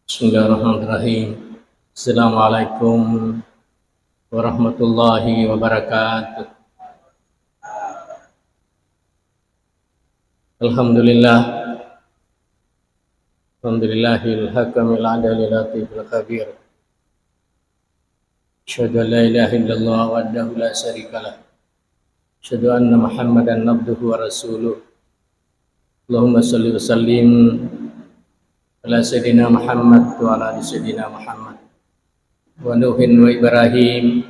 Bismillahirrahmanirrahim. Assalamualaikum warahmatullahi wabarakatuh. Alhamdulillah. Alhamdulillahil hakamil adalil latifil khabir. Asyhadu an la ilaha illallah wahdahu la syarikalah. Asyhadu anna Muhammadan abduhu wa rasuluh. Allahumma shalli wa sallim ala sayyidina Muhammad wa ala ali sayyidina Muhammad wa Nuhin wa Ibrahim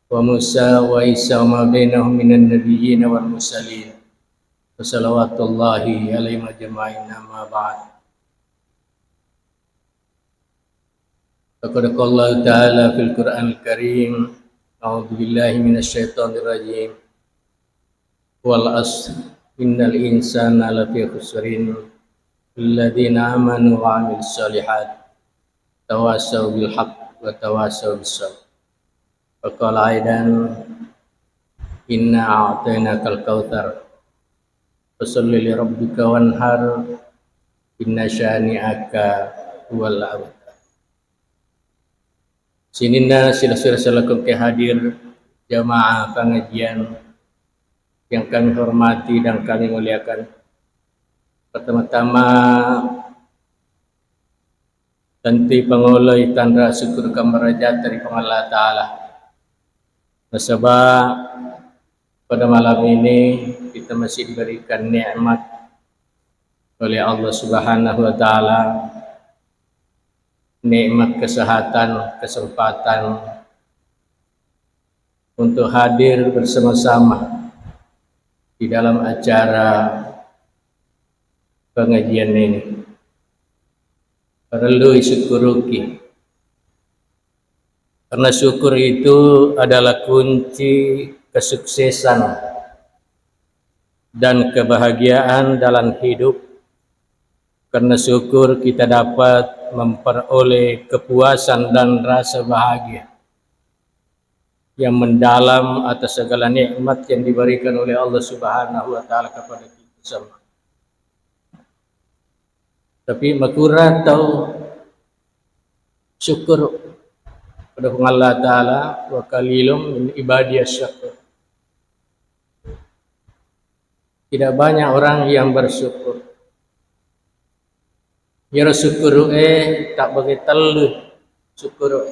wa Musa wa Isa wa ma bainahum minan nabiyyin wal mursalin wa salawatullahi alaihim ajma'in amma ba'd. Faqad qala Allah ta'ala fil Qur'anil Karim, a'udzu billahi minasyaitonir rajim. Wal 'asr innal insana lafi khusrin alladzina amanu wa 'amilus shalihat tawassaw bil haqq wa tawassaw bis sabr. Wa qala aidan inna a'tainakal kautsar fasholli li rabbika wanhar inna syani'aka huwal abtar. Sinina sila-sila salakum ke hadir jamaah pengajian yang kami hormati dan kami muliakan. Pertama-tama tentu pengoleh tanda syukur kemerajat dari Allah Ta'ala. Sebab pada malam ini kita masih diberikan nikmat oleh Allah Subhanahu Wa Ta'ala, nikmat kesehatan, kesempatan untuk hadir bersama-sama di dalam acara pengajian ini. Perlu syukuruki, karena syukur itu adalah kunci kesuksesan dan kebahagiaan dalam hidup. Karena syukur kita dapat memperoleh kepuasan dan rasa bahagia yang mendalam atas segala nikmat yang diberikan oleh Allah Subhanahu Wa Ta'ala kepada kita semua. Tapi makurah atau syukur pada Allah Ta'ala, wa qalilum min ibadiyas syakur. Tidak banyak orang yang bersyukur. Ya syukur tak bagi telu syukur.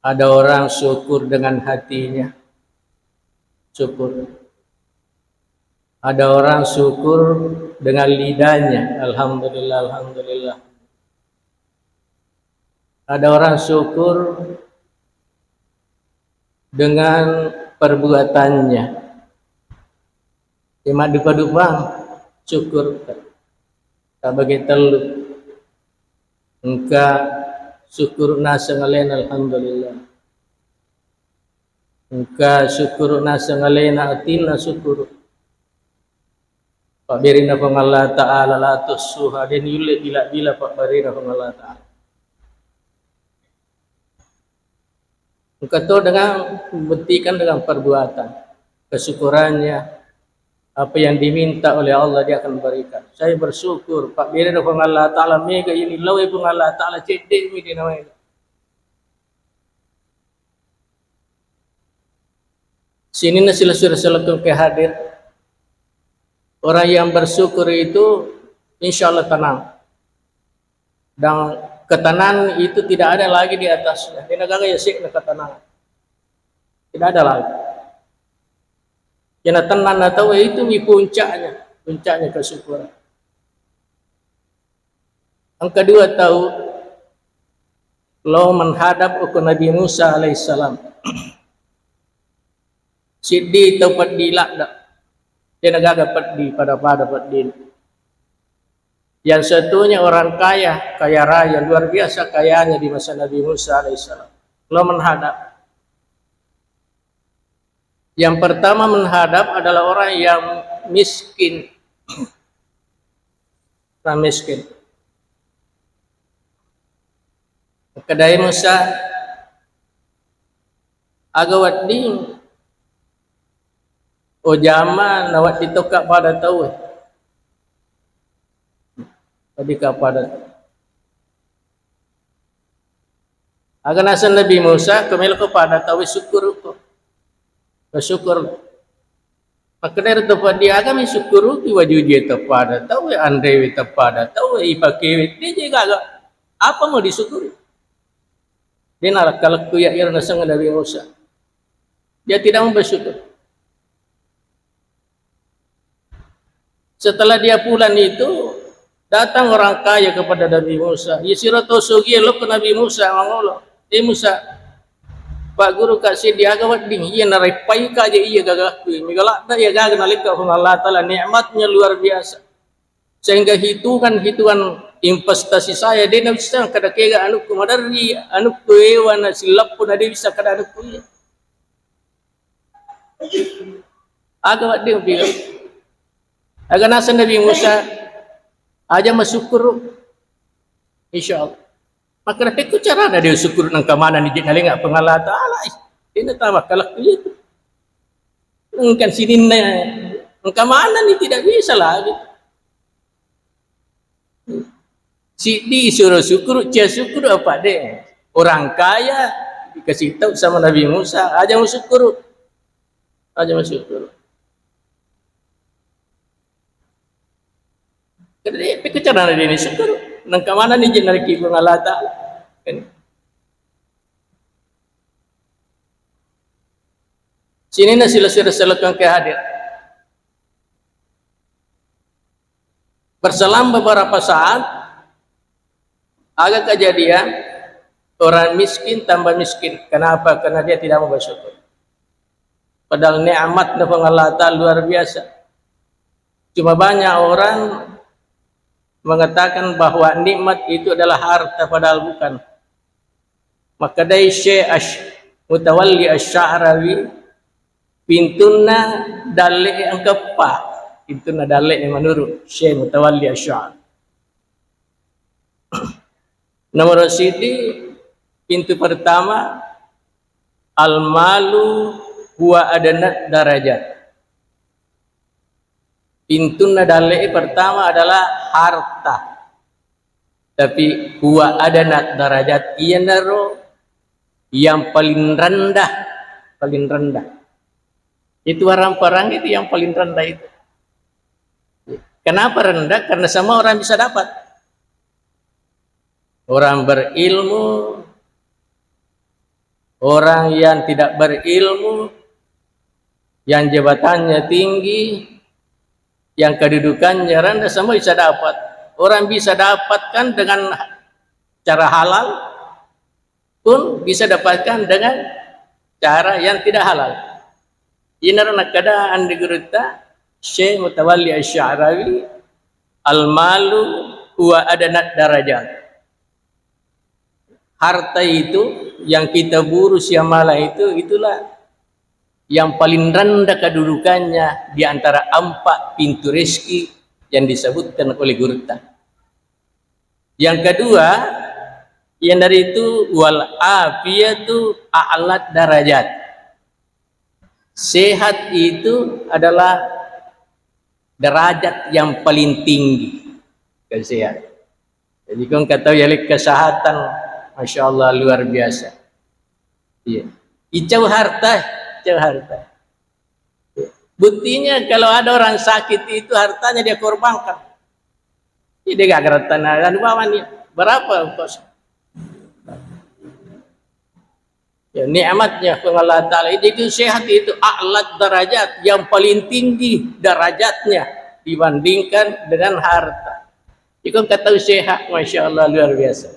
Ada orang syukur dengan hatinya, syukur. Ada orang syukur dengan lidahnya, alhamdulillah, alhamdulillah. Ada orang syukur dengan perbuatannya. Cuma dupa-dupa syukur tak bagi telu. Engka syukur nasa ngalain, alhamdulillah. Engka syukur nasa ngalain atina syukur. Pak birina pang Allah Ta'ala la tusuha dan yulit bila-bila pak birina pang Allah Ta'ala. Engkau tahu dengan membuktikan dengan perbuatan kesyukurannya, apa yang diminta oleh Allah dia akan berikan. Saya bersyukur pak birina pang Allah Ta'ala mega ini lawe pang Allah Ta'ala cedek mi di namanya. Sini nasilah surah salakum ke hadir. Orang yang bersyukur itu insya Allah tenang. Dan ketenangan itu tidak ada lagi di atasnya. Di negara Yasik ketenangan. Tidak ada lagi. Yang tenang atau itu di puncaknya. Puncaknya kesyukuran. Yang kedua tahu. Law menghadap ke Nabi Musa alaihissalam. Siddi tempat dilak dah. Dia negara pedih pada pedih. Yang satunya orang kaya, kaya raya, luar biasa kayanya di masa Nabi Musa alaihissalam. Lalu menghadap. Yang pertama menghadap adalah orang yang miskin. Orang miskin. Kedai Musa agawat ding. Oh zaman nawat ditokak pada tahu. Tadi kepada Akan asal Nabi Musa kemel kepada tahu syukur ko. Bersyukur. Maka dari tempat dia agak syukur ki waju dia tepada tahu andre tepada tahu ipake dia juga agak apa mau disyukuri. Dia nak kalau ku ya nasang Nabi Musa. Dia tidak mau bersyukur. Setelah dia pulang itu datang orang kaya kepada Nabi Musa. Yisirato sugi lo ke Nabi Musa mangolo. Musa, Pak Guru kasih dia agak ding, iya narepai kaje iya gagak tu, migalak dah iya gagak nalika Allah Taala nikmatnya luar biasa, sehingga hitungan investasi saya dia nak bisa kada kega anu kumadari anu tuewa na silap pun ada bisa kada anu kuya, agak ding bilang, agak nasa Nabi Musa aja masyukur, insyaallah. Maka nanti ku cara ada dia syukur nang kamana ni jek ngaleng pengalah taala ini tamak kalak itu mungkin sini nang kamana ni tidak bisa lagi si disuruh syukur cia syukur apa deh orang kaya dikasih tahu sama Nabi Musa aja bersyukur Tapi kecara ada ini syukur nang kamana ni jek naliki pengalah taala kan. Sini na sila kang kehadir. Berselang beberapa saat agak kejadian orang miskin tambah miskin. Kenapa? Karena dia tidak mau bersyukur. Padahal nikmat dari Allah Ta'ala luar biasa. Cuma banyak orang mengatakan bahwa nikmat itu adalah harta, padahal bukan. Maka dari Syekh Mutawalli Asy-Sya'rawi pintuna dalek ang kepa, pintuna dalek yang menurut Syekh Mutawalli Asy-Sya'rawi. Nomor sidi pintu pertama al-malu huwa adana darajat. Pintu nadale pertama adalah harta. Tapi huwa adana darajat ia naro yang paling rendah, paling rendah. Itu orang-orang itu yang paling rendah itu. Kenapa rendah? Karena semua orang bisa dapat. Orang berilmu, orang yang tidak berilmu, yang jabatannya tinggi, yang kedudukannya rendah, semua bisa dapat. Orang bisa dapatkan dengan cara halal, pun bisa dapatkan dengan cara yang tidak halal. Ini adalah keadaan di Guruta Syekh Mutawalli Asy-Sya'rawi, al-malu huwa adanat darajat. Harta itu yang kita buru siamala itu, itulah yang paling rendah kedudukannya di antara 4 pintu rezeki yang disebutkan oleh Guruta. Yang kedua, yang dari itu wal afiyatu a'lat darajat. Sehat itu adalah derajat yang paling tinggi. Sehat. Jadi kalau kata ya kesehatan, masya Allah luar biasa. Iya. Icau harta. Buktinya kalau ada orang sakit itu hartanya dia korbankan. Dia gak geratan dan bawahnya berapa kos? Ya nikmatnya Allah Ta'ala itu sehat itu a'lat darajat yang paling tinggi derajatnya dibandingkan dengan harta. Jika kata sehat, masya Allah luar biasa.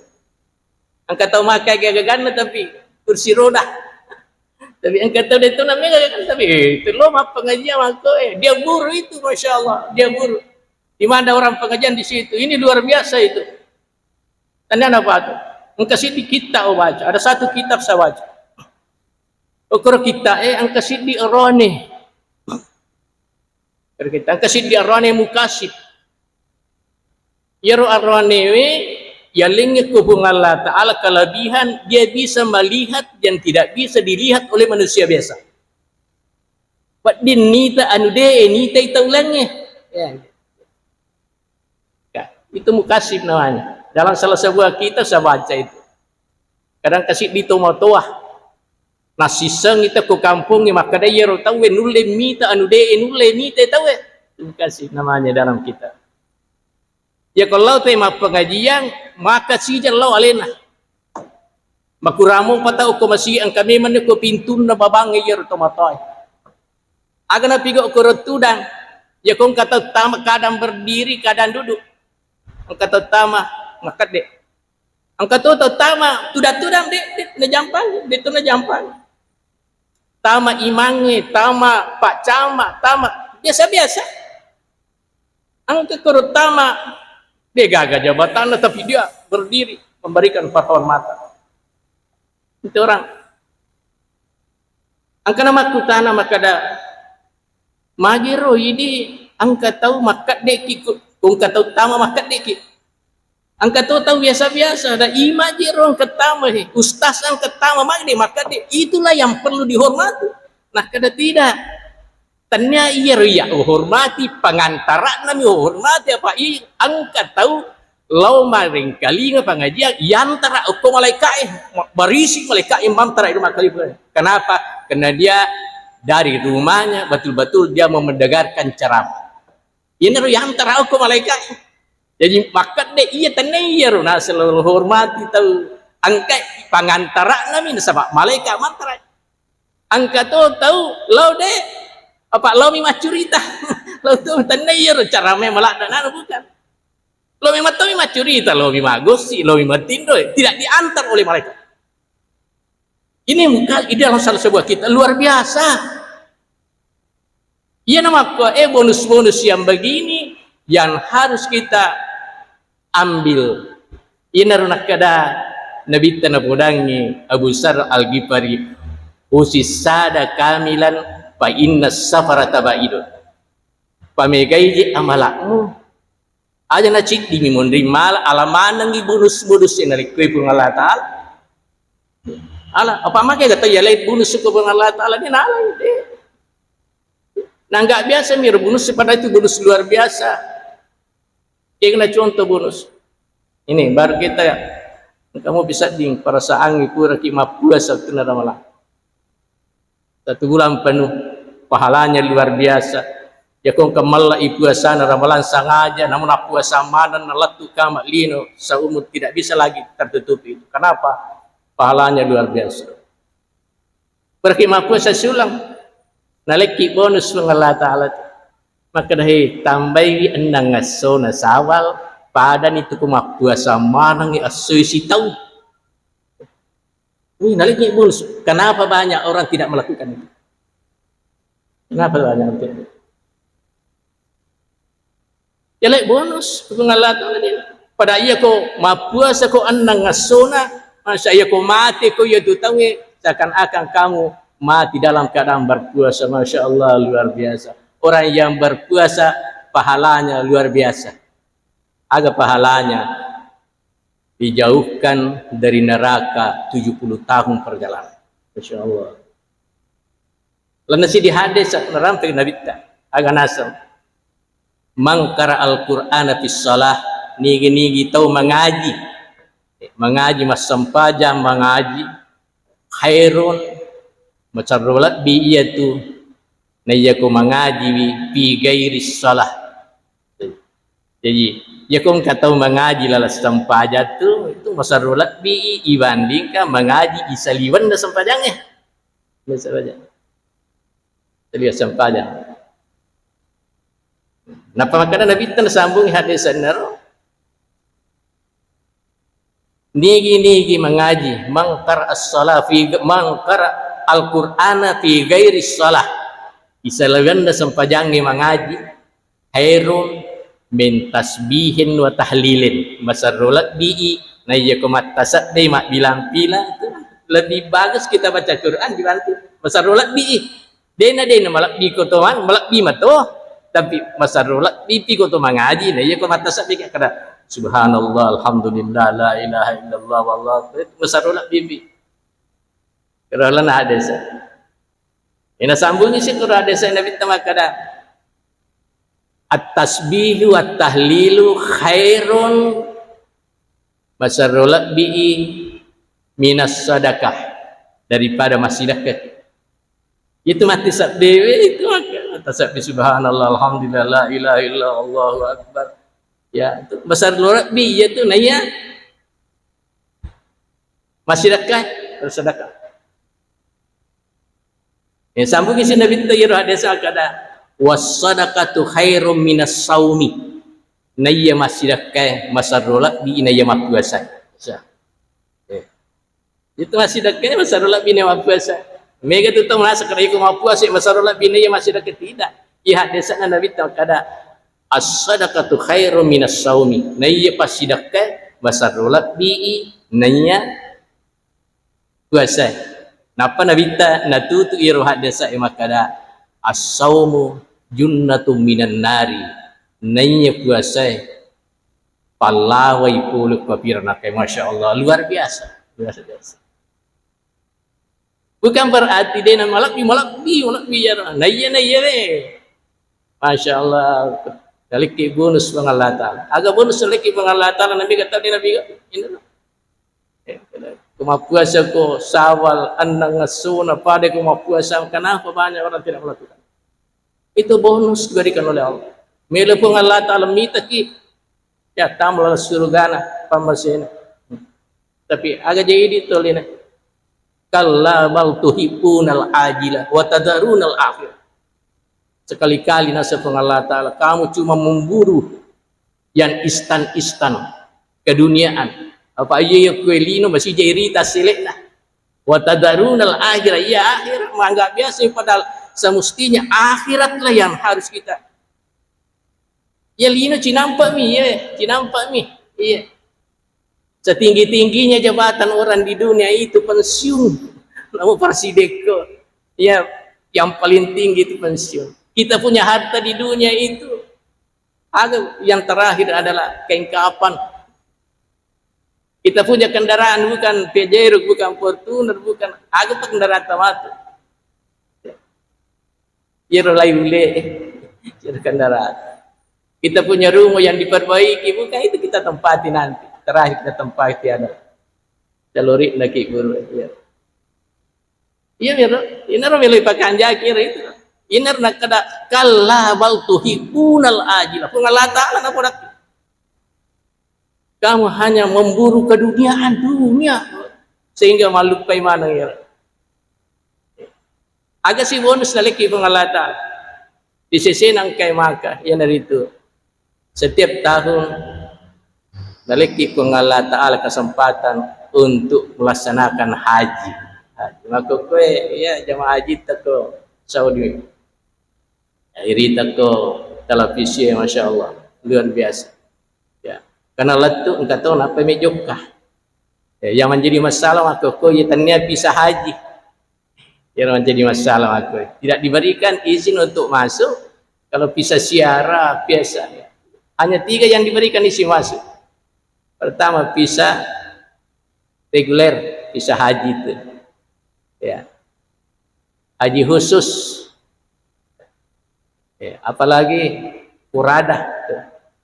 Angkat tahu makai gagagan tapi kursi roda. Tapi angkat tahu itu namanya gagagan tapi itu lo mah pengajian aku dia buru itu masya Allah dia buru. Di mana orang pengajian di situ ini luar biasa itu. Tanda apa tuh? Engkau sini kita baca ada satu kitab saya baca. Ukur kita angka sidi arone. Kita angka sidi arone mukasib. Yaro arone yalingnya hubungan Allah Ta'ala kelebihan dia bisa melihat yang tidak bisa dilihat oleh manusia biasa. Pak din nita anu de nita itu ulangnya. Ya. Itu mukasib namanya. Dalam salah sebuah kita saya baca itu. kadang kasih di toa nasi seng itu ke kampung ni maka dia tahu nulle mita anu de nulle mita tahu terima kasih namanya dalam kita ya kalau tema pengajian maka si jallau alena makuramu patau ko masih ang kami man ko pintun na babang yer tomatay agana pigo ko rotudang ya kung kata tama kadang berdiri kadang duduk ang kata tama makat de ang kata tama tudang de na jampang dito na jampang tama imangi tama pak cama tama biasa-biasa ang kekurut tama dia gagah jabatan tapi dia berdiri memberikan penghormatan itu orang angka nama kutana makada magiro ini angka tahu makat deki kung tahu tama makat deki angka tahu biasa-biasa ada imajiro angka tama ustaz angka tama magde makat dek itulah yang perlu dihormati nah kada tidak tanya iya hormati pengantara nami hormati apa angka tahu lau maring kali nga pengajian yantara uko malaikat berisik malaikat imam tara itu makali kenapa karena dia dari rumahnya betul-betul dia mendengarkan ceramah ini yantara uko malaikat jadi makat dek iya tanayar na selalu hormati tahu angka pangantara nami sama malaikat mantara angka tahu lau dek apa lau mi macurita lau tu tanayar ceramah melaknana bukan lo memang tahu memang cerita lo memang gosi lo memang tindo tidak diantar oleh mereka ini muka dalam salah sebuah kita luar biasa ia nama bonus-bonus yang begini yang harus kita ambil ini runak kada Nabi Tanapodangi Abu Sar Al-Ghifari usis sada kamilan fa inna safarata ba'idun pamegai amalakmu aja na cik di mimon rimal alamanang ibunus-bunus yang dari kue pun Allah Ta'ala ala apa makanya kata ya lain bunus ke pun Allah Ta'ala ni nala ini nah enggak biasa mir bunus pada itu bunus luar biasa ia kena contoh bunus ini baru kita ya kamu bisa ding perasaan iku raki mapuasa kena ramalan 1 bulan penuh pahalanya luar biasa ya kung kamala ipuasa na ramalan sengaja namun puasa mana nalatu kama lino saumur tidak bisa lagi tertutupi itu kenapa pahalanya luar biasa berkhidmat puasa sulang naleki bonus ng Allah Ta'ala maka dahi tambayi andang aso na sawal pada nito kumapuasa manang iasoy sitaw naleki bonus kenapa banyak orang tidak melakukan itu kenapa banyak orang tidak jelek bonus pengalat pada iya ko mapuasa ko anang ngasona masa iya ko mati ko ya tahu seakan-akan kamu mati dalam keadaan berpuasa Masya Allah luar biasa orang yang berpuasa pahalanya luar biasa agak pahalanya dijauhkan dari neraka 70 tahun perjalanan Masya Allah lalu nasi di hadis neramping Nabi agak nasam mangkara Al-Qur'ana fi shalah nigi-nigi tahu mengaji mas sampajam mengaji khairun macarrolat bi iyatu nayaku mengaji fi gairi shalah jadi ya kung katau mengaji lalas sampaja tu itu masarrolat bi ibandingkan mengaji isaliwan na sampajangnya saja lihat sampajang napa makanya Nabi tan sambung hadis benar nigi mengaji mangkar as-salah fi mangkar al-Qur'ana fi ghairi shalah isalawan da sampajangi mengaji khairun min tasbihin wa tahlilin masarrolat bi na yakumat tasaddi mak bilang-bilang itu lebih bagus kita baca Quran dibantu masarrolat bi dena malak bi kotoman malak bi mato tapi masarrolat pipi ko to mengaji na iya ko matasab bigyan kada subhanallah alhamdulillah la ilaha illallah wallahu masarrolat pipi kada na hadis ina sambungi si kada hadis Nabi tamak kada at-tasbihu wat tahlilu khairun masarrolat bi minas sadaqah, daripada masyarakat. Itu mati sak dewe itu tasbih subhanallah alhamdulillah la ilaha illallah Allahu akbar. Ya, itu besar lorak bi ya tu naya masyarakat bersedekah. Ya sambung isi Nabi tu ya hadis akada was-sadaqatu khairum minas saumi. Naya masyarakat masar lorak bi naya puasa. Itu masyarakat masar lorak bi naya puasa. Mega tu tahu merasa kerana ikut mampu asyik masalah bina yang masih dekat tidak. Ia hadisnya Nabi tahu kada as-sadaqatu khairum minas saumi. Naya pasti dekat masalah bi naya puasa. Napa Nabi ta natu tu iru hadisnya makada as-saumu junnatum minan nari. Naya puasa palawai puluk papirna kai masya-Allah luar biasa. Luar biasa. Bukan berarti dia nak malak bi ya. Naya le. Masya Allah. Daliki bonus pengalatan. Agak bonus daliki pengalatan. Nabi kata ni Nabi ini. Kemapuasa ko sawal andang ngasuna pada kemapuasa. Kenapa banyak orang tidak melakukan? Itu bonus diberikan oleh Allah. Mila pengalatan alam ni taki. Ya tamlah surgana pamasin. Tapi agak jadi itu lina. Kalla bal tuhibbunal ajilah wa tadarunal akhir. Sekali-kali nasihat Allah Ta'ala, kamu cuma memburu yang istan-istan keduniaan. Apa iya ya kuelino masih jairita seleklah. Wa tadarunal akhir, ya akhir menganggap biasa padahal semestinya akhiratlah yang harus kita. Ya lino cinampak mi, ya cinampak mi. Iya. Setinggi-tingginya jabatan orang di dunia itu pensiun. Nama Prasideko. Ya, yang paling tinggi itu pensiun. Kita punya harta di dunia itu. Yang terakhir adalah kengkapan. Kita punya kendaraan bukan Pajero, bukan Fortuner, bukan agak kendaraan tamatu. Ya, rolai-ule. Kendaraan. Kita punya rumah yang diperbaiki, bukan itu kita tempati nanti. Terakhir kita tempati ada jaluri lagi guru ya. Iya mira, inar milih pakai anjakir itu. Inar nak kada kalla bal tuhibunal ajilah. Pengalatan apa dak? Kamu hanya memburu keduniaan dunia sehingga makhluk pai mana ya. Agak si bonus lagi pengalatan. Di sisi nang kai maka yang dari itu. Setiap tahun Daliki Allah Ta'ala kesempatan untuk melaksanakan haji. Maka kue ya jamaah haji tako Saudi. Iri tako televisi masya Allah luar biasa. Ya, karena letu engkau tahu apa mejokah. Ya, yang menjadi masalah maka kue tanya bisa haji. Yang menjadi masalah maka tidak diberikan izin untuk masuk. Kalau bisa siara biasa. Hanya 3 yang diberikan izin masuk. Pertama visa reguler, visa haji itu, ya, haji khusus, ya, apalagi purada,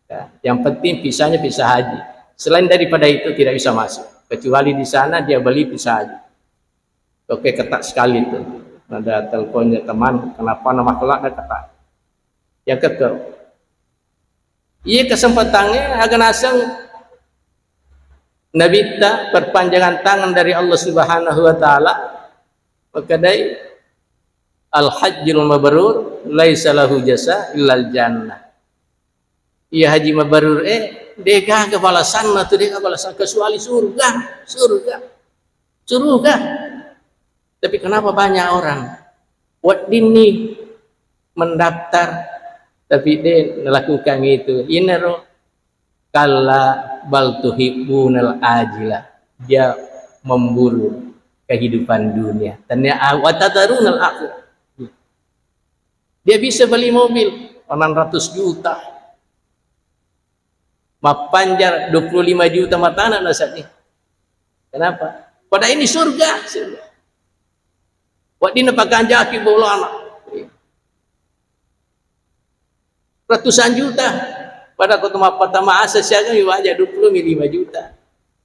ya. Yang penting visanya visa haji. Selain daripada itu tidak bisa masuk, kecuali di sana dia beli visa haji. Oke ketat sekali itu. Ada teleponnya teman, kenapa nama kelaknya ketat. Yang kedua, iya kesempatannya agak nasang. Nabi ta perpanjangan tangan dari Allah Subhanahu wa taala makadai al-hajjul mabrur laisa lahu jasa illal jannah. Ia haji mabrur deka kebalasan tu deka balasan kecuali surga. Tapi kenapa banyak orang buat dini mendaftar tapi dia melakukan itu inero kalla bal tuhibbunal ajilah, dia memburu kehidupan dunia. Tanya wa tadarunal akhir. Dia bisa beli mobil 600 juta. Mapanjar 25 juta matana nasabnya. Kenapa? Pada ini surga. Buat dina pakai jaki bola anak. Ratusan juta. Pada pertama asas siaga wajah 25 juta.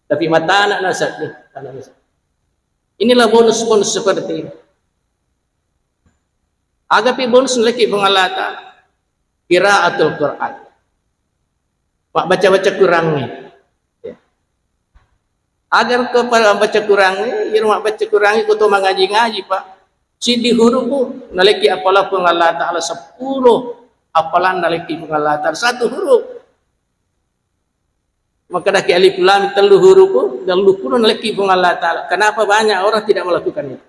Tapi mata anak nasab ni. Inilah bonus-bonus seperti ini. Agapi bonus lagi pun Allah Ta'ala. Qiraatul Quran. Pak baca-baca kurangnya. Ya. Agar kepada baca kurangnya, ya mak baca kurangnya kutu mengaji-ngaji Pak. Sidi huruf pun naliki apalah pun Allah Ta'ala 10 apalan naliki pun Allah Ta'ala 1 huruf. Maka dah alif lam 3 huruf pun dan 10 naliki pun Allah Ta'ala. Kenapa banyak orang tidak melakukan itu?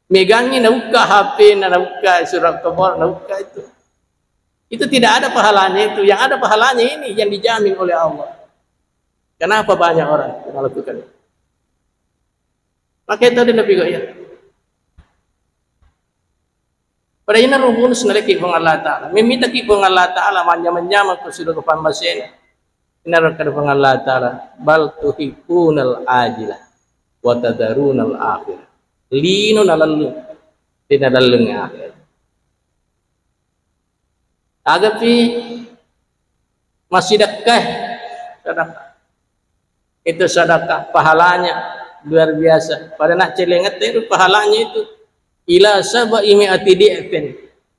Megangi nak buka HP, nak buka surat kabar, nak buka itu. Itu tidak ada pahalanya itu. Yang ada pahalanya ini yang dijamin oleh Allah. Kenapa banyak orang melakukan itu? Maka itu ada Nabi kaya. Pada ini rubunus naliki pun Allah Ta'ala. Meminta ki pun Allah Ta'ala manja-manja ke sudah kepan masena. Ini rakad pun Allah Ta'ala. Bal tuhibunal ajilah wa tadarunal akhirah. Lino nalalu tidak daleng akhir. Agapi masih dekat sedekah. Itu sedekah pahalanya luar biasa. Pada nak celengat itu pahalanya itu ila sab'i mi'ati di'fin.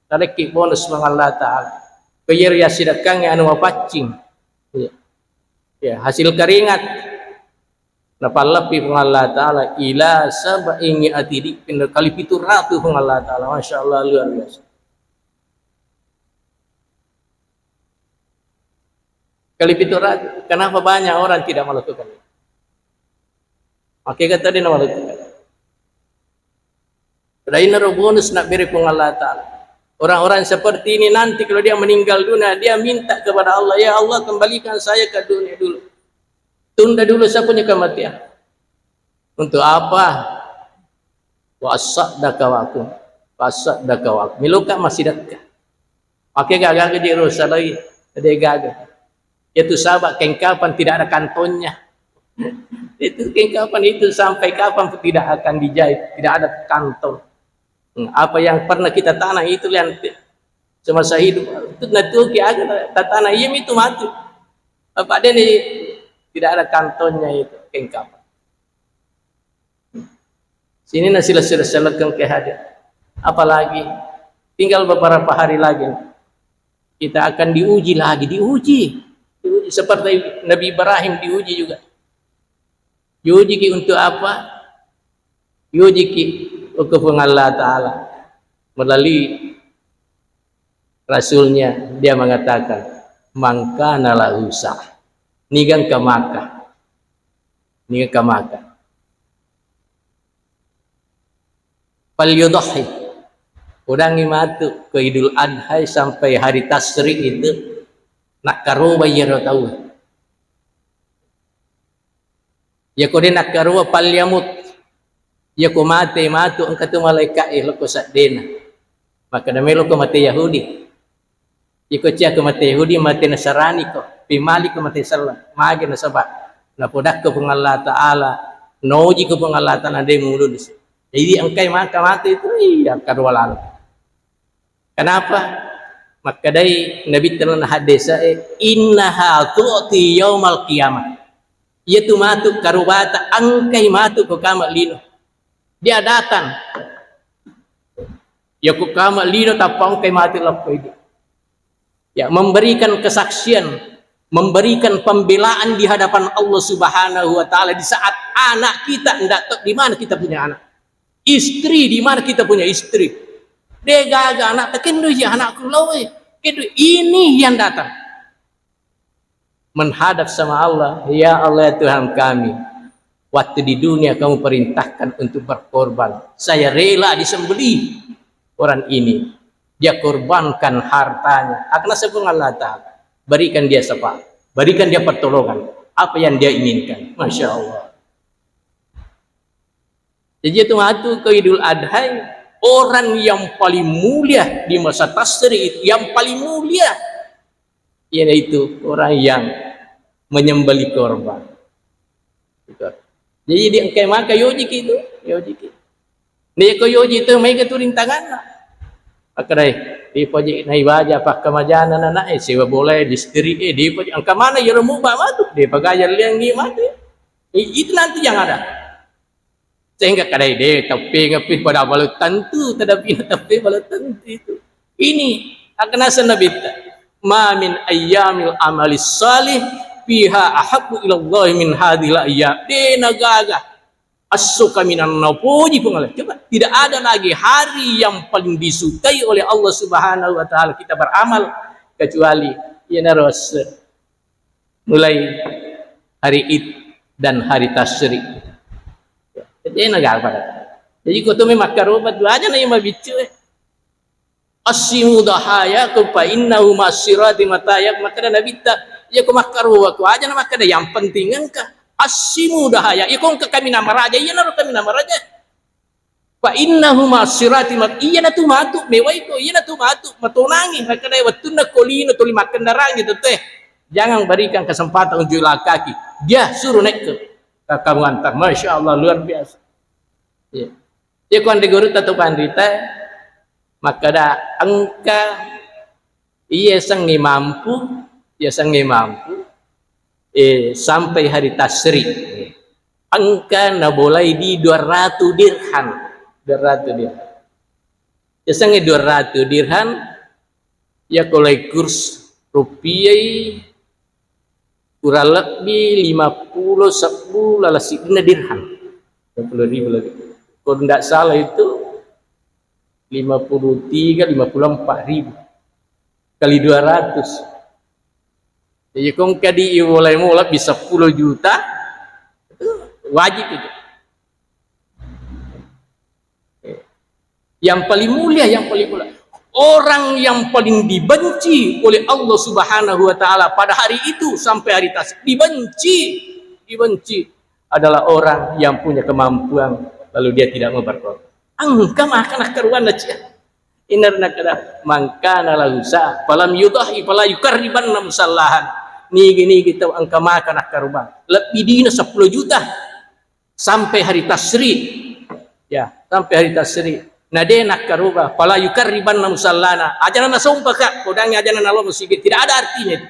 Tariki bonus bang Allah Ta'ala. Kaya ya sedekahnya anu mapacing. Ya, hasil keringat. Napalapi pun Allah Ta'ala ila sab'i mi'ati di'fin kali 700 pun Allah Ta'ala. Masya Allah luar biasa. Kali 700. Kenapa banyak orang tidak melakukan itu? Makanya tadi nak melakukan. Pada ini bonus nak beri pun Allah Ta'ala. Orang-orang seperti ini nanti kalau dia meninggal dunia, dia minta kepada Allah, ya Allah kembalikan saya ke dunia dulu. Tunda dulu saya punya kematian. Untuk apa? Wasadaka wakum. Wasadaka wakum. Miluka masih dekat. Pakai gagah di rusak lagi. Ada gagah. Itu sahabat kengkapan tidak ada kantonnya. Itu kengkapan itu sampai kapan pun tidak akan dijahit. Tidak ada kanton. Apa yang pernah kita tanah itu yang semasa hidup. Itu natuki aja tanah iem itu mati. Apa dia ni? Tidak ada kantonnya itu kengkapan. Sini nasi selesai kehadir. Apalagi tinggal beberapa hari lagi kita akan diuji lagi, diuji seperti Nabi Ibrahim diuji juga. Diuji ki untuk apa? Diuji ki untuk Allah Ta'ala melalui Rasulnya. Dia mengatakan mangkana lahu sa'ah nigang ke Makkah, nigang ke Makkah. Fal yudhi, orang imatu ke Idul Adha sampai hari Tasrik itu nak karuba ya tahu. Ya kau nak karuba pal yamut, ya kau mati matu angkat tu malaikat loko sadena. Maka namelo ko mati Yahudi. Ya kau cia ko mati Yahudi mati Nasrani ko. Pimali ke mati salah, magi nasabak, napodak ke pun Allah Ta'ala, noji ke pun Allah Ta'ala dia mulus. Jadi angkai maka mati itu iya karwalan. Kenapa? Maka dari Nabi telah hadis innaha tu'ti yaumal qiyamah. Ia tu matu karubata angkai matu ke kamak lino. Dia datang. Ya ke kamak lino tapang angkai mati lapo itu. Ya memberikan kesaksian, memberikan pembelaan di hadapan Allah Subhanahu wa Ta'ala di saat anak kita hendak tahu di mana kita punya anak, istri di mana kita punya istri. Dia gagal anak tekendu ya anakku lawe. Ini yang datang menghadap sama Allah. Ya Allah ya Tuhan kami, waktu di dunia kamu perintahkan untuk berkorban, saya rela disembelih orang ini. Dia korbankan hartanya. Akan sebab Allah Ta'ala berikan dia syafaat, berikan dia pertolongan, apa yang dia inginkan. Masya Allah. Jadi itu waktu ke Idul Adha, orang yang paling mulia di masa Tasrik itu, yang paling mulia, yaitu orang yang menyembelih korban. Jadi dia kayak maka yoji itu, yoji itu. Dia ko yoji itu mai keturing tangan. Akadai di pojok nai baja pak kemajana nana sewa boleh distri di pojok angka mana ya remu pak matu di pagayal yang ni mati itu nanti yang ada Sehingga kadai dia tapi ngapi pada balu tentu tetapi tapi balu tentu itu. Ini akan asal Nabi ma min ayyamil amali salih fiha ahabbu ila Allah min hadhil ayyam. De nagaga as-suka minan napuji pengalah. Coba tidak ada lagi hari yang paling disukai oleh Allah Subhanahu wa taala kita beramal kecuali ya naros mulai hari Id dan hari Tasyrik. Jadi negara pada. Jadi kau tu memang karubat dua aja na yang mabicu. Asimu dahaya kau pa innahu masirati matayak maka dah Nabi tak. Ya kau makaruh aku aja na maka dah yang penting engkau. Asimu dahaya. Ya kau kami nama raja. Iya naruh kami nama raja. Pa innahu masirati mat. Iya na tu matu mewai ko. Iya na tu matu matunangi maka dah waktu na kolino tuli makan darang gitu teh. Jangan berikan kesempatan untuk kaki. Dia suruh naik ke. Kamu antar, masya Allah luar biasa. Ya, ya kau anda guru atau pandita, maka dah angka ia sangi mampu, sampai hari Tasyrik. Angka na boleh di 200 dirham, 200 dirham. Ya sangi 200 dirham, ya kalau kurs rupiah kurang lebih 50 10 lalasi dirham 50.000 lagi kalau tidak salah itu 53 54.000 kali 200 jadi kong kadi mulai bisa 10 juta wajib itu yang paling mulia orang yang paling dibenci oleh Allah Subhanahu wa taala pada hari itu sampai hari Tasyrik dibenci adalah orang yang punya kemampuan lalu dia tidak mau berkorban. Angka makan karuan aja. Inarna kada mangkana lahusa falam yudahi fala yukarribanna musallahan. Ni kita angka makan karuan. Lebih dina 10 juta sampai hari Tasyrik. Ya, sampai hari Tasyrik. Nade nak karuba pala yukarriban musallana ajaran na sumpah kak kodangnya ajaran Allah musibit tidak ada artinya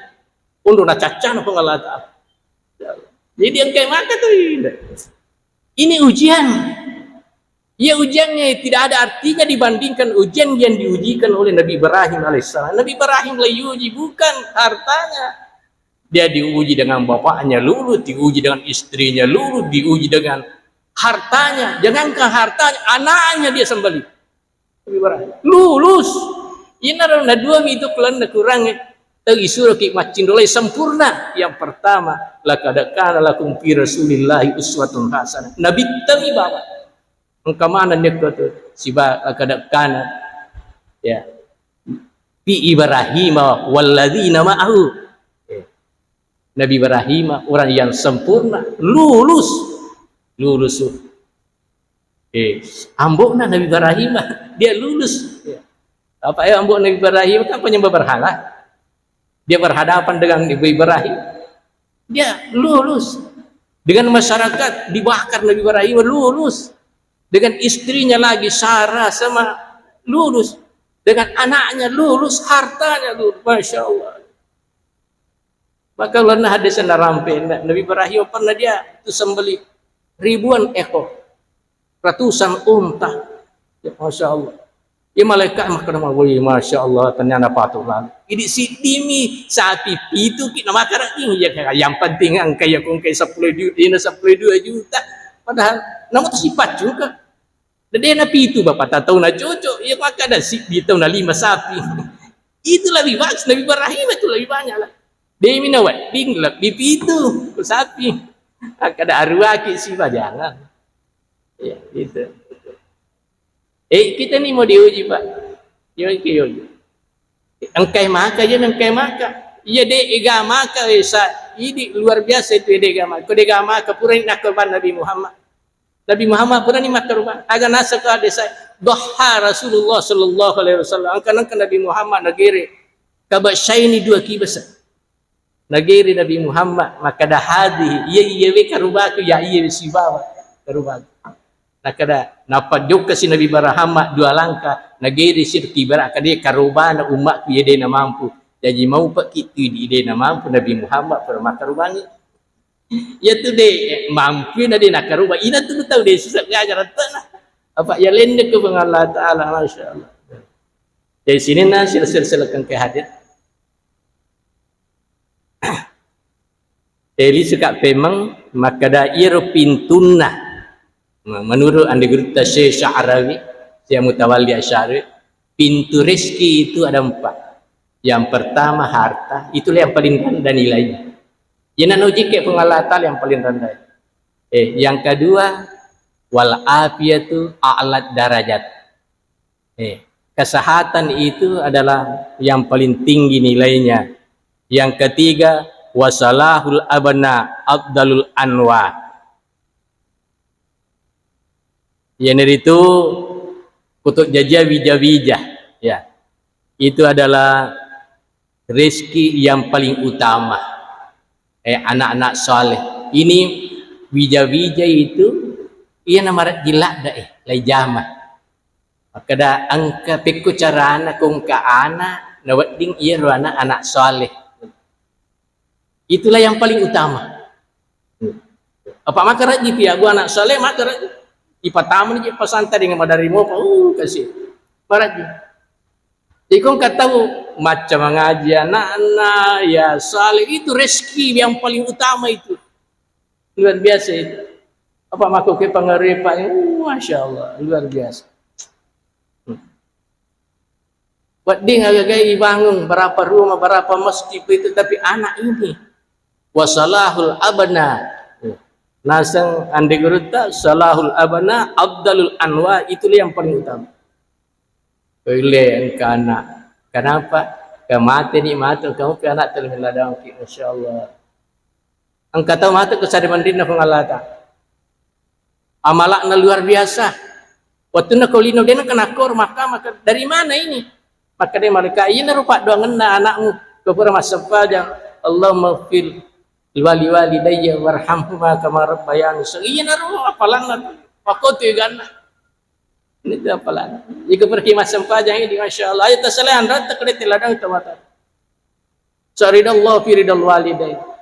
untuk na cacan apa Allah taala jadi yang kayak maka tuh ini ujian ya ujiannya tidak ada artinya dibandingkan ujian yang diujikan oleh Nabi Ibrahim alaihissalam. Nabi Ibrahim diuji bukan hartanya, dia diuji dengan bapaknya lulu, diuji dengan istrinya lulu, diuji dengan hartanya, jangankan hartanya, anaknya dia sembelih. Lulus. Ini adalah dua itu kelan kurangnya. Tagi surah macin dolai sempurna. Yang pertama, laqad kana lakum fi Rasulillahi uswatun hasanah. Nabi tami bawa. Engkau mana dia kata siba laqad kana ya. Fi Ibrahim walladzina ma'ahu. Nabi Ibrahim orang yang sempurna, lulus. Ambokna Nabi Ibrahim dia lulus ya. Apa ya ambok Nabi Ibrahim kan penyembah berhala, dia berhadapan dengan Nabi Ibrahim, dia lulus dengan masyarakat dibakar Nabi Ibrahim lulus, dengan istrinya lagi Sarah sama lulus, dengan anaknya lulus, hartanya lulus, masya Allah. Maka karena hadis yang rampai Nabi Ibrahim pernah dia itu sembelih ribuan ekor, ratusan unta, ya masya Allah. Ya malaikat makan boleh, masya Allah ternyata patut lalu. Ini si dimi sapi itu kita makan ini ya yang penting angka ya kong kayak 10 juta, padahal namun sifat juga. Dan dia napi itu bapak tak tahu nak cocok, ya maka ada si di tahun 5 sapi. Itu lebih bagus Nabi Ibrahim itu lebih banyak lah. Dia minawat tinggal pipi itu sapi. Ada arwah sifat jangan. Ya, gitu. Kita ni mau diuji Pak. Diuji. Engkai maka je engkai maka. Iya de ega maka ini luar biasa itu de ega maka. De ega maka pura nak korban Nabi Muhammad. Nabi Muhammad pura ni mak korban. Aga nasa ka desa doha Rasulullah sallallahu alaihi wasallam. Angkan Nabi Muhammad negeri kabasyaini dua kibasa. Negeri Nabi Muhammad maka dah hadi iya we karubaku ya iya sibawa karubaku. Nakada napa juga si Nabi Muhammad dua langkah negeri syirki barak dia karubana umat dia dena mampu. Jadi mau pak kitu di dena mampu Nabi Muhammad perma karubani. Ya tu deh mampu na dia nak karubah. Ina tu tahu deh susah ngajar tanah. Apa ya lain ke Allah Taala, masya-Allah. Dari sini nah silakan ke hadir. Eli suka pemang maka dair pintuna. Menurut andi guru Syekh Sya'rawi, Syekh Mutawalli Asy'ari, pintu rezeki itu ada 4. Yang pertama harta, itulah yang paling rendah nilainya. Yang nanuji ke pengalatan yang paling rendah. Yang kedua wal afiyatu a'lat darajat. Kesehatan itu adalah yang paling tinggi nilainya. Yang ketiga wasalahul abna afdalul anwa. Yang itu kutuk jajah wija-wija, ya. Itu adalah rezeki yang paling utama. Anak-anak soleh. Ini wija-wija itu ia nama gila dah lai jama. Maka dah angka peku carana kong ka anak nawading ia ruana anak soleh. Itulah yang paling utama. Apa maka raji pia gua anak soleh maka raji. Ipatamu ni pasanta dengan madarimo kasih. Raji. Jadi kong tahu macam mengaji anak-anak ya soleh itu rezeki yang paling utama itu. Luar biasa itu. Apa makhluk ke pengaripan, masya Allah, luar biasa. Buat dia agak-agak bangun berapa rumah, berapa masjid itu, tapi anak ini wasalahul abna. Nasang andi guruta salahul abna abdalul anwa, itulah yang paling utama. Boleh engkau anak. Kenapa? Kau mati ni mati, kamu pi anak terlebih ladang, masya Allah. Engkau tahu mati kesadaran mandiri pengalatan. Amalakna luar biasa. Waktu nak kau lino dia nak kenakor maka dari mana ini? Maka dia mereka ini rupa doa ngena anakmu kepura masapa yang Allah maghfir wali walidayya warhamhuma kama rabbayani saghira. Naruh apalan pakotu ganna. Ini tu apalan. Jika pergi masapa yang ini masyaallah ayat tasalahan rat kedete ladang tamata. Saridallahu fi ridal walidayya.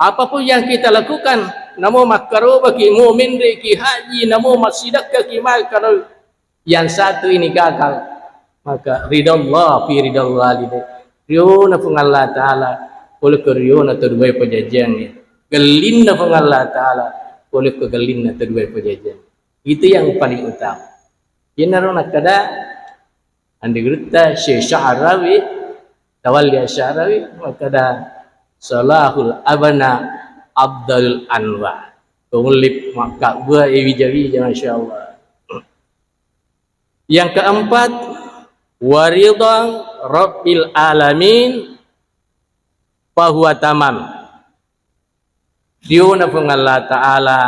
Apapun yang kita lakukan, namo makaro bagi mu'min ki haji, namo masidak ki mal, kalau yang satu ini gagal, maka ridallah fi ridal walidayya. Riona pun Allah Taala, boleh ke riona terdua perjanjian ni. Gelinna pun Allah Taala, boleh ke gelinna terdua perjanjian. Itu yang paling utama. Ini rona kada andi gruta Syekh Sya'rawi, Tawalli Asy'ari, maka dah salahul abna abdal anwa. Kumulip maka gua wija-wija masya-Allah. Yang keempat waridhan rabbil alamin fahuwa tamam. Diuna pun Allah Ta'ala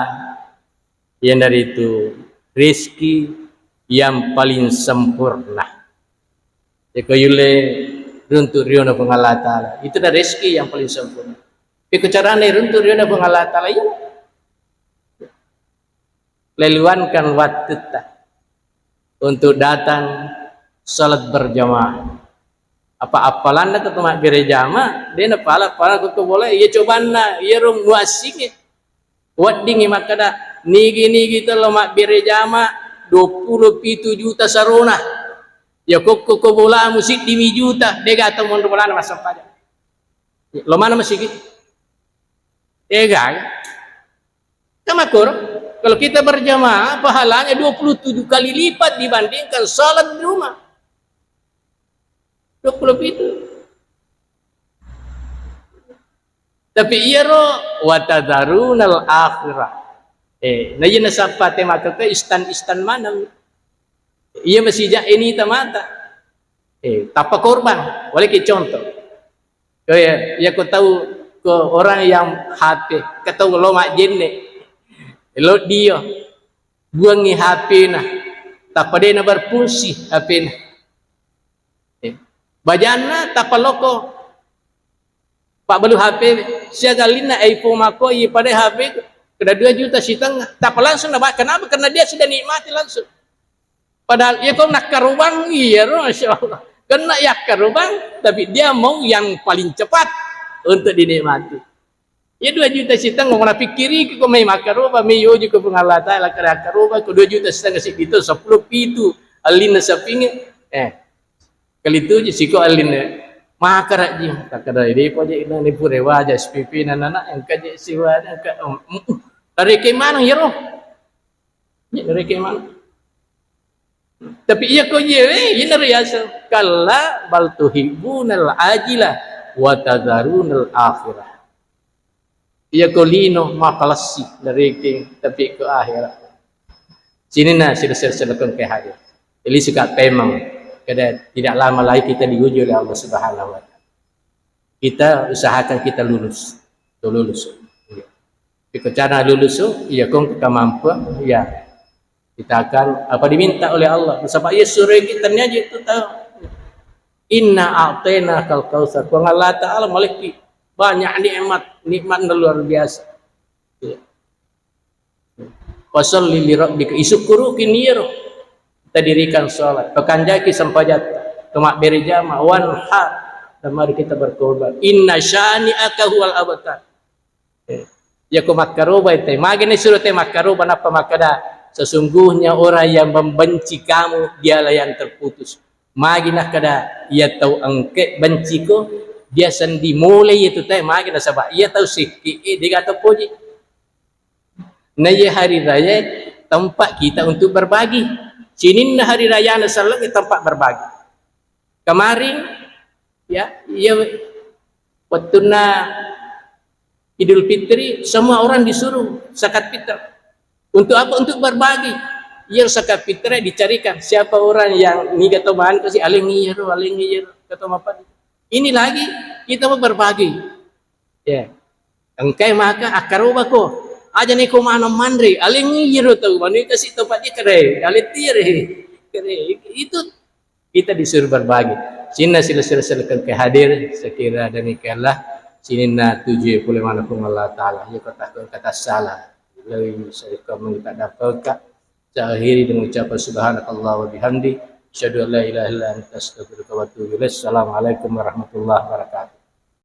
yang dari itu rezeki yang paling sempurna. Jika yule runtuh riona pun Allah Ta'ala. Itu dah rezeki yang paling sempurna. Tapi cara ni runtuh riona pun Allah Ta'ala ya. Leluankan waktu untuk datang salat berjamaah. Apa-apalan nak ketemu berjamaah, dia nak pala kau boleh. Ia coba na, ia rum muasik. Wading maka dah nigi kita lemak berjamaah 27 juta sarona. Ya kok bola musik di juta dega atau mundur bola masuk pada lo mana musik dega kamakor kalau kita berjamaah pahalanya 27 kali lipat dibandingkan salat di rumah 20 itu. Tapi iya ro watadarunal akhirah na yun nasapa tema kata istan mana ia masih ini tamata. Tanpa korban. Boleh ke contoh. Ya kau tahu ke orang yang HP, kata lo mak jenne. Lo dia buangi HP na. Tak pada na berfungsi HP na. Bajana tak loko. Pak balu HP siagalina iPhone mako ia pada HP kena 2 juta setengah. Tak langsung nak kenapa? Karena dia sudah nikmati langsung. Padahal ia kau nak karubang, iya, masya Allah. Kena ya karubang, tapi dia mau yang paling cepat untuk dinikmati. Ya 2,5 juta kau mana fikiri kau mai makaroba mai yo juga pengalata lah kira karoba kau 2,5 juta sih itu 10 pitu alin sapinge kali itu je siko alin makar aja takada ide po je ina ni pure waja SPP nana yang kaje siwa ka dari ke mana ya roh ya dari ke mana tapi iya kau je ina riasa kalla bal tuhibunal ajila wa tadharunal akhirah. Ia kolino makalasi dari king tapi ke akhirat. Sini na sila lakukan ke hadir. Jadi suka memang kada tidak lama lagi kita diuji oleh Allah Subhanahu wa taala. Kita usahakan kita lulus. Lulus. Jika cara lulus ia kong kemampuan ya kita akan apa diminta oleh Allah. Sebab ia suruh kita ni aja itu tahu. Inna a'taina kal kautsar. Wa Allah Taala maliki banyak nikmat luar biasa. Wasalli li rabbika isukuru kiniyaro. Kita dirikan salat. Pekanjaki sampajat kemak beri jama wanha dan mari kita berkorban. Inna syani'aka huwal abtar. Ya ko makaroba itu. Magini suruh te makaroba apa makada. Sesungguhnya orang yang membenci kamu dialah yang terputus. Maginah kada ia tahu angke benci ko dia sendi mulai itu teh makin sabak ia tahu sikit dia kata puji naya hari raya tempat kita untuk berbagi sini hari raya nasallam tempat berbagi kemarin ya ia waktu Idul Fitri semua orang disuruh zakat fitrah untuk apa untuk berbagi yang zakat fitrah dicarikan siapa orang yang ni kata bahan kasih aling ngiyero kata apa ini lagi kita mau berbagi ya engkai maka akaroba ko aja ni ko mana mandri aling ngiyero tahu mana kasih tempat dia kere alitire kere itu kita disuruh berbagi sini sila-silakan ke hadir sekira demikianlah sini na tujuh puluh mana pun Allah Taala ya kata salah lebih saya minta dapat saya akhiri dengan ucapan subhanakallah wa bihamdi asyhadu an la ilaha illa anta astaghfiruka wa atubu ilaik. Assalamualaikum warahmatullahi wabarakatuh.